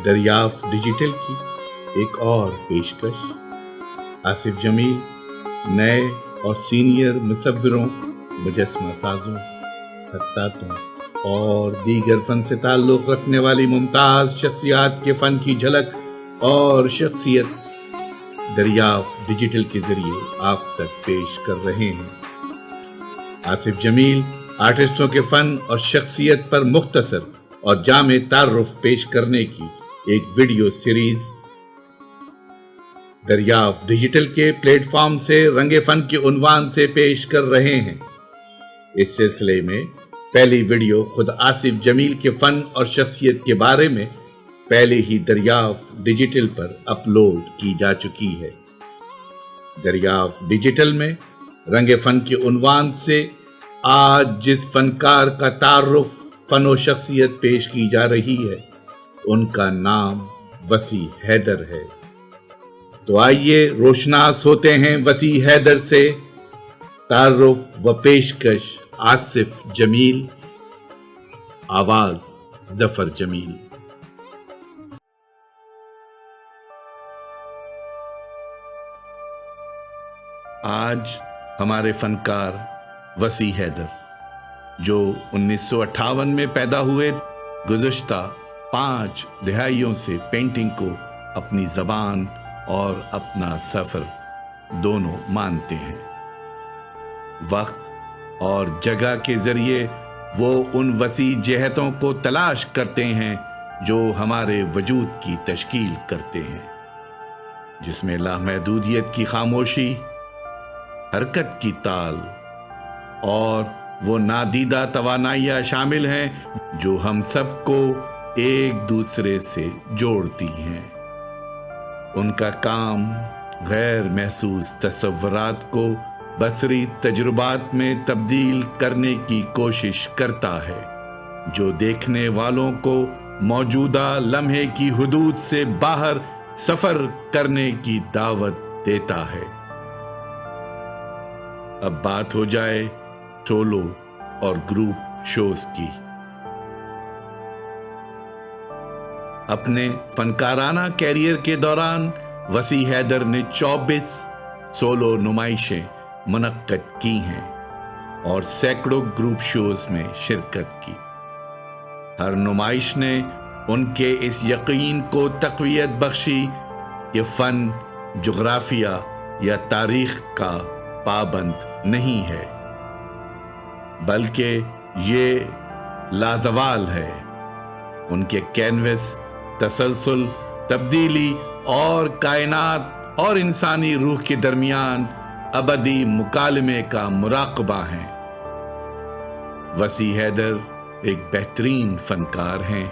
دریافت ڈیجیٹل کی ایک اور پیشکش۔ آصف جمیل نئے اور سینئر مصوروں، مجسمہ سازوں، خطاطوں اور دیگر فن سے تعلق رکھنے والی ممتاز شخصیات کے فن کی جھلک اور شخصیت دریافت ڈیجیٹل کے ذریعے آپ تک پیش کر رہے ہیں۔ آصف جمیل آرٹسٹوں کے فن اور شخصیت پر مختصر اور جامع تعارف پیش کرنے کی ایک ویڈیو سیریز دریافت ڈیجیٹل کے پلیٹ فارم سے رنگ فن کے عنوان سے پیش کر رہے ہیں۔ اس سلسلے میں پہلی ویڈیو خود آصف جمیل کے فن اور شخصیت کے بارے میں پہلے ہی دریافت ڈیجیٹل پر اپلوڈ کی جا چکی ہے۔ دریافت ڈیجیٹل میں رنگ فن کے عنوان سے آج جس فنکار کا تعارف فن و شخصیت پیش کی جا رہی ہے ان کا نام وسیع حیدر ہے۔ تو آئیے روشناس ہوتے ہیں وسیع حیدر سے۔ تعارف و پیشکش آصف جمیل، آواز ظفر جمیل۔ آج ہمارے فنکار وسیع حیدر جو 1958 میں پیدا ہوئے، گزشتہ 5 دہائیوں سے پینٹنگ کو اپنی زبان اور اپنا سفر دونوں مانتے ہیں۔ وقت اور جگہ کے ذریعے وہ ان وسیع جہتوں کو تلاش کرتے ہیں جو ہمارے وجود کی تشکیل کرتے ہیں، جس میں لامحدودیت کی خاموشی، حرکت کی تال اور وہ نادیدہ توانائیاں شامل ہیں جو ہم سب کو ایک دوسرے سے جوڑتی ہیں۔ ان کا کام غیر محسوس تصورات کو بصری تجربات میں تبدیل کرنے کی کوشش کرتا ہے، جو دیکھنے والوں کو موجودہ لمحے کی حدود سے باہر سفر کرنے کی دعوت دیتا ہے۔ اب بات ہو جائے سولو اور گروپ شوز کی۔ اپنے فنکارانہ کیریئر کے دوران وسیع حیدر نے 24 سولو نمائشیں منعقد کی ہیں اور سینکڑوں گروپ شوز میں شرکت کی۔ ہر نمائش نے ان کے اس یقین کو تقویت بخشی کہ فن جغرافیہ یا تاریخ کا پابند نہیں ہے، بلکہ یہ لازوال ہے۔ ان کے کینوس تسلسل، تبدیلی اور کائنات اور انسانی روح کے درمیان ابدی مکالمے کا مراقبہ ہیں۔ وسیع حیدر ایک بہترین فنکار ہیں۔